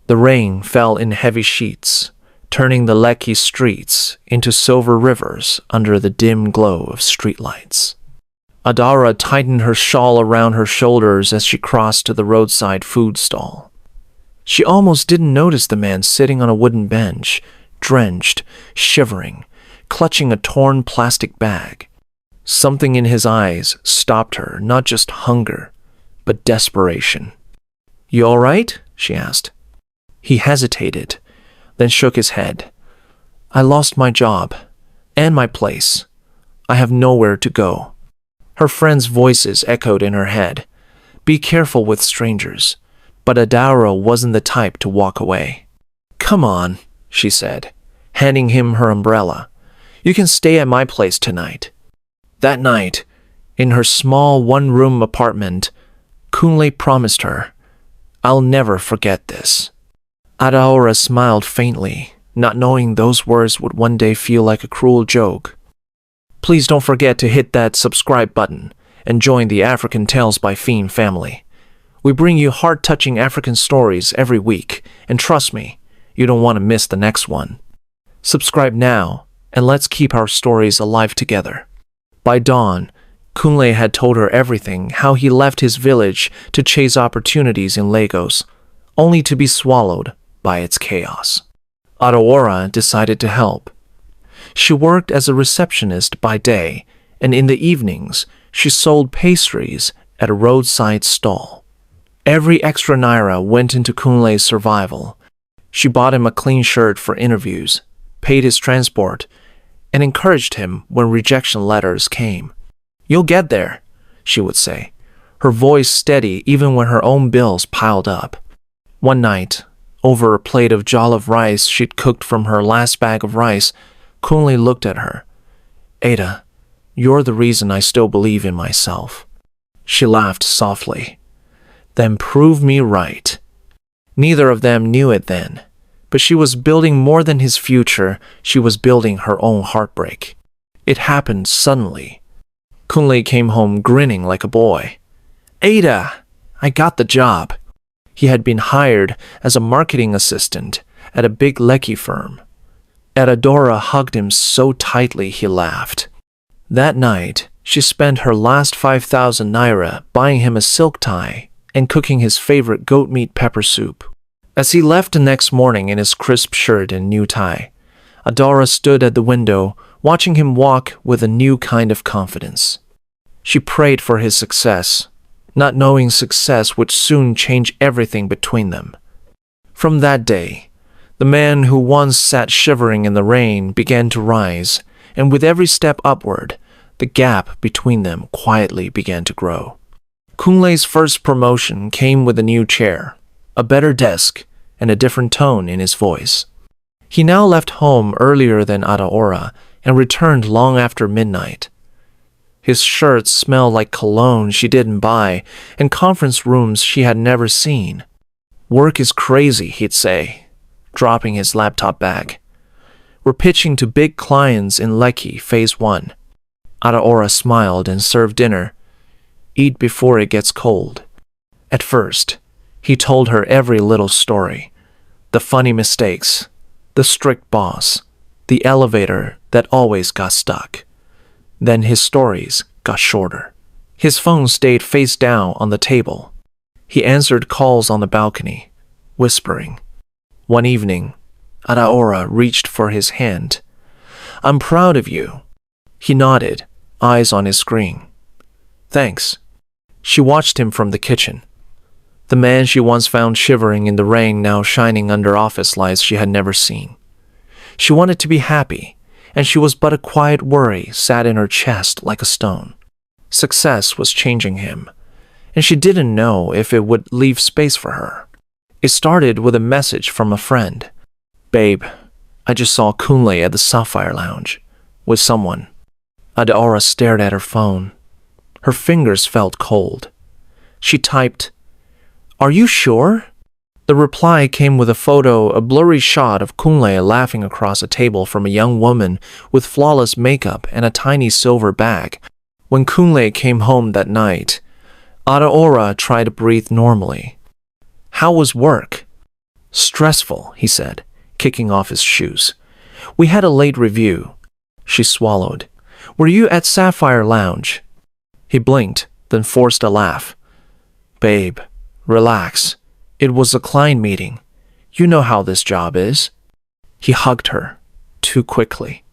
The rain fell in heavy sheets, turning the Lekki streets into silver rivers under the dim glow of streetlights. Adaora tightened her shawl around her shoulders as she crossed to the roadside food stall. She almost didn't notice the man sitting on a wooden bench, drenched, shivering, clutching a torn plastic bag. Something in his eyes stopped her, not just hunger, but desperation. "You all right?" she asked. He hesitated, then shook his head. "I lost my job, and my place. I have nowhere to go." Her friends' voices echoed in her head. Be careful with strangers. But Adaora wasn't the type to walk away. "Come on," she said, handing him her umbrella. "You can stay at my place tonight." That night, in her small one-room apartment, Kunle promised her, "I'll never forget this." Adaora smiled faintly, not knowing those words would one day feel like a cruel joke. Please don't forget to hit that subscribe button and join the African Tales by Ebys family. We bring you heart-touching African stories every week, and trust me, you don't want to miss the next one. Subscribe now, and let's keep our stories alive together. By dawn, Kunle had told her everything, how he left his village to chase opportunities in Lagos, only to be swallowed by its chaos. Adaora decided to help. She worked as a receptionist by day, and in the evenings, she sold pastries at a roadside stall. Every extra naira went into Kunle's survival. She bought him a clean shirt for interviews, paid his transport, and encouraged him when rejection letters came. "You'll get there," she would say, her voice steady even when her own bills piled up. One night, over a plate of jollof rice she'd cooked from her last bag of rice, Kunle looked at her. "Ada, you're the reason I still believe in myself." She laughed softly. "Then prove me right." Neither of them knew it then, but she was building more than his future. She was building her own heartbreak. It happened suddenly. Kunle came home grinning like a boy. "Ada, I got the job." He had been hired as a marketing assistant at a big lekki firm. Adaora hugged him so tightly he laughed. That night, she spent her last 5,000 naira buying him a silk tie and cooking his favorite goat meat pepper soup. As he left the next morning in his crisp shirt and new tie, Adaora stood at the window, watching him walk with a new kind of confidence. She prayed for his success, not knowing success would soon change everything between them. From that day, the man who once sat shivering in the rain began to rise, and with every step upward, the gap between them quietly began to grow. Kunle's first promotion came with a new chair, a better desk, and a different tone in his voice. He now left home earlier than Adaora and returned long after midnight. His shirts smelled like cologne she didn't buy and conference rooms she had never seen. "Work is crazy," he'd say, dropping his laptop bag. "We're pitching to big clients in Lekki, Phase 1. Adaora smiled and served dinner. "Eat before it gets cold." At first, he told her every little story. The funny mistakes, the strict boss, the elevator that always got stuck. Then his stories got shorter. His phone stayed face down on the table. He answered calls on the balcony, whispering. One evening, Adaora reached for his hand. "I'm proud of you." He nodded, eyes on his screen. "Thanks." She watched him from the kitchen. The man she once found shivering in the rain now shining under office lights she had never seen. She wanted to be happy, and she was but a quiet worry sat in her chest like a stone. Success was changing him, and she didn't know if it would leave space for her. It started with a message from a friend. "Babe, I just saw Kunle at the Sapphire Lounge with someone." Adaora stared at her phone. Her fingers felt cold. She typed, "Are you sure?" The reply came with a photo, a blurry shot of Kunle laughing across a table from a young woman with flawless makeup and a tiny silver bag. When Kunle came home that night, Adaora tried to breathe normally. "How was work?" Stressful, he said, kicking off his shoes. We had a late review. She swallowed. Were you at Sapphire Lounge? He blinked, then forced a laugh. Babe, relax. It was a client meeting. You know how this job is. He hugged her, too quickly.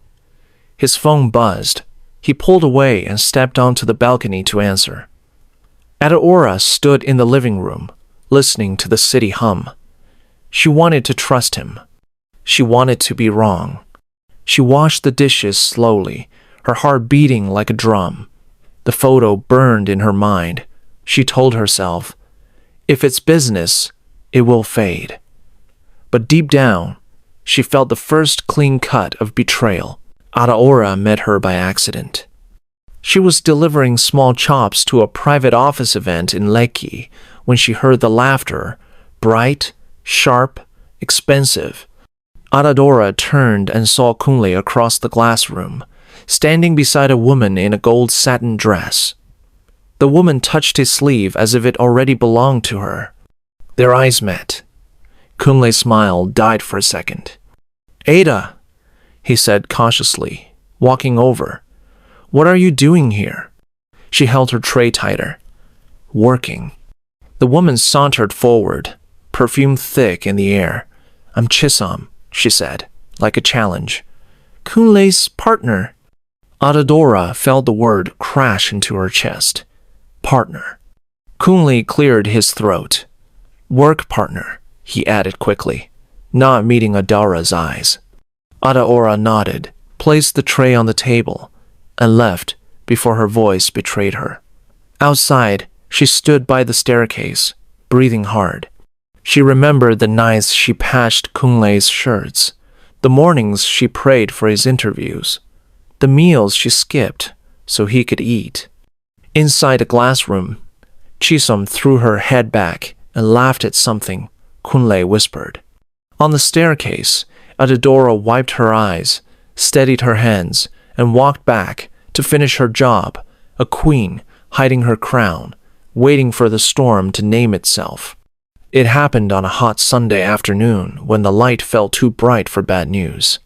His phone buzzed. He pulled away and stepped onto the balcony to answer. Adaora stood in the living room, listening to the city hum. She wanted to trust him. She wanted to be wrong. She washed the dishes slowly, her heart beating like a drum. The photo burned in her mind. She told herself, if it's business, it will fade. But deep down, she felt the first clean cut of betrayal. Adaora met her by accident. She was delivering small chops to a private office event in Lekki when she heard the laughter, bright, sharp, expensive. Adaora turned and saw Kunle across the glass room, standing beside a woman in a gold satin dress. The woman touched his sleeve as if it already belonged to her. Their eyes met. Kunle's smile died for a second. Ada, he said cautiously, walking over. What are you doing here? She held her tray tighter. Working. The woman sauntered forward, perfume thick in the air. I'm Chisom, she said, like a challenge. Kunle's partner. Adaora felt the word crash into her chest. Partner. Kunle cleared his throat. Work partner, he added quickly, not meeting Adaora's eyes. Adaora nodded, placed the tray on the table, and left before her voice betrayed her. Outside, she stood by the staircase, breathing hard. She remembered the nights she patched Kunle's shirts, the mornings she prayed for his interviews, the meals she skipped so he could eat. Inside a glass room, Chisom threw her head back and laughed at something Kunle whispered. On the staircase, Adaora wiped her eyes, steadied her hands, and walked back to finish her job, a queen hiding her crown, waiting for the storm to name itself. It happened on a hot Sunday afternoon when the light fell too bright for bad news.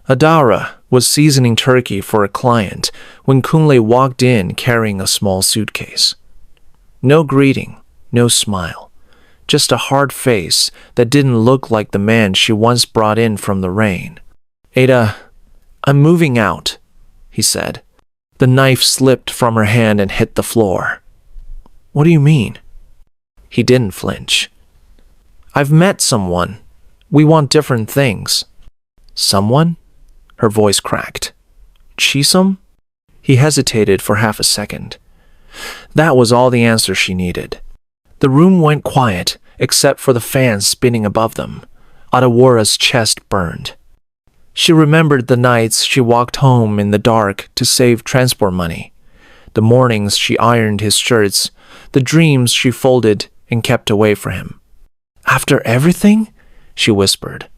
Adaora was seasoning turkey for a client when Kunle walked in carrying a small suitcase. No greeting, no smile, just a hard face that didn't look like the man she once brought in from the rain. Ada, I'm moving out, he said. The knife slipped from her hand and hit the floor. What do you mean? He didn't flinch. I've met someone. We want different things. Someone? Her voice cracked. Chisom? He hesitated for half a second. That was all the answer she needed. The room went quiet, except for the fans spinning above them. Adaora's chest burned. She remembered the nights she walked home in the dark to save transport money, the mornings she ironed his shirts, the dreams she folded and kept away for him. After everything? She whispered.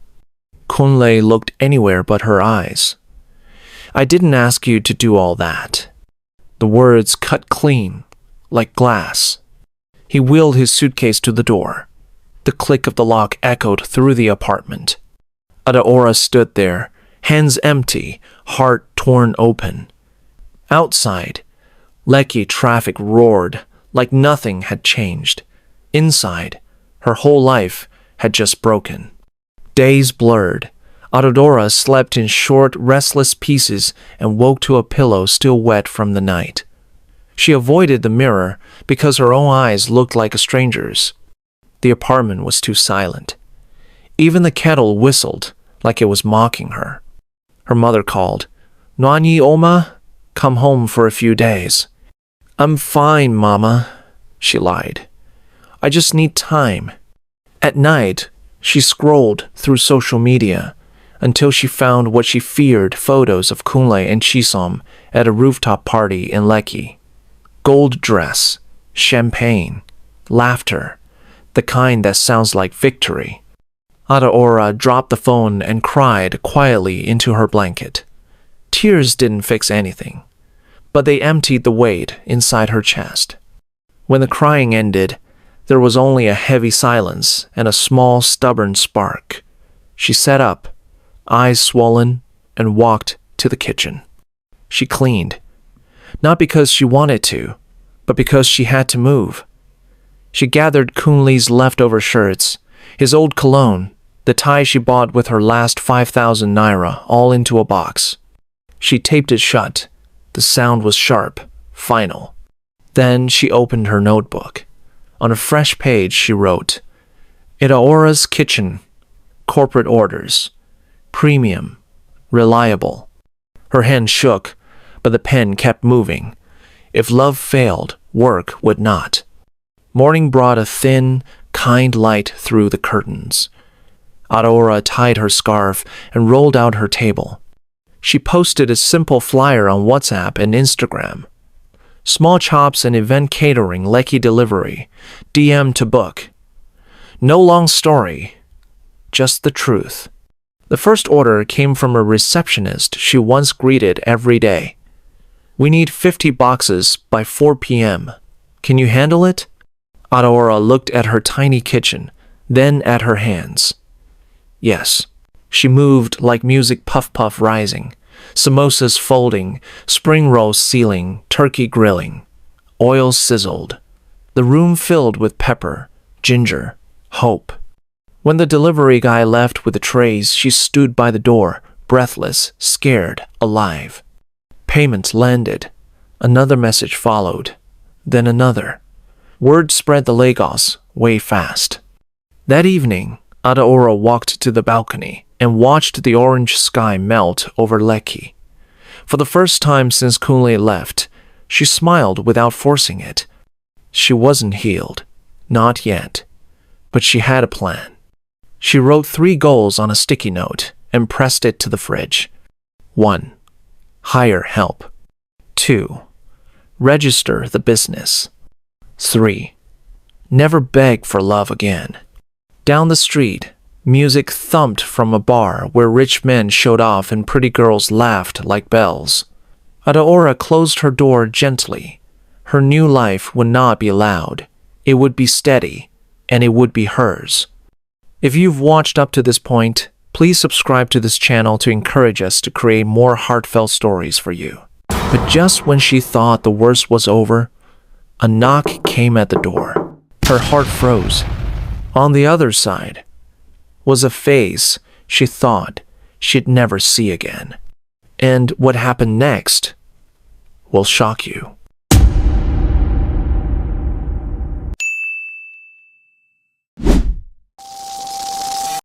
Kunle looked anywhere but her eyes. I didn't ask you to do all that. The words cut clean, like glass. He wheeled his suitcase to the door. The click of the lock echoed through the apartment. Adaora stood there, hands empty, heart torn open. Outside, Lekki traffic roared like nothing had changed. Inside, her whole life had just broken. Days blurred. Adaora slept in short, restless pieces and woke to a pillow still wet from the night. She avoided the mirror because her own eyes looked like a stranger's. The apartment was too silent. Even the kettle whistled like it was mocking her. Her mother called, Nani Oma, come home for a few days. I'm fine, Mama, she lied. I just need time. At night, she scrolled through social media until she found what she feared, photos of Kunle and Chisom at a rooftop party in Lekki. Gold dress, champagne, laughter, the kind that sounds like victory. Adaora dropped the phone and cried quietly into her blanket. Tears didn't fix anything, but they emptied the weight inside her chest. When the crying ended, There was only a heavy silence and a small, stubborn spark. She sat up, eyes swollen, and walked to the kitchen. She cleaned, not because she wanted to, but because she had to move. She gathered Kunle's leftover shirts, his old cologne, the tie she bought with her last 5,000 naira, all into a box. She taped it shut. The sound was sharp, final. Then she opened her notebook. On a fresh page she wrote, Adaora's kitchen, corporate orders, premium, reliable. Her hand shook, but the pen kept moving. If love failed, work would not. Morning brought a thin, kind light through the curtains. Adaora tied her scarf and rolled out her table. She posted a simple flyer on WhatsApp and Instagram. Small chops and event catering, lekki delivery, DM to book. No long story, just the truth. The first order came from a receptionist she once greeted every day. We need 50 boxes by 4 p.m. Can you handle it? Adaora looked at her tiny kitchen, then at her hands. Yes. She moved like music, puff-puff rising, samosas folding, spring rolls sealing, turkey grilling. Oil sizzled. The room filled with pepper, ginger, hope. When the delivery guy left with the trays, she stood by the door, breathless, scared, alive. Payment landed. Another message followed. Then another. Word spread the Lagos way fast. That evening, Adaora walked to the balcony and watched the orange sky melt over Lekki. For the first time since Kunle left, she smiled without forcing it. She wasn't healed. Not yet. But she had a plan. She wrote 3 goals on a sticky note and pressed it to the fridge. 1. Hire help. 2. Register the business. 3. Never beg for love again. Down the street, music thumped from a bar where rich men showed off and pretty girls laughed like bells. Adaora closed her door gently. Her new life would not be loud. It would be steady, and it would be hers. If you've watched up to this point, please subscribe to this channel to encourage us to create more heartfelt stories for you. But just when she thought the worst was over, a knock came at the door. Her heart froze. On the other side was a face she thought she'd never see again. And what happened next will shock you.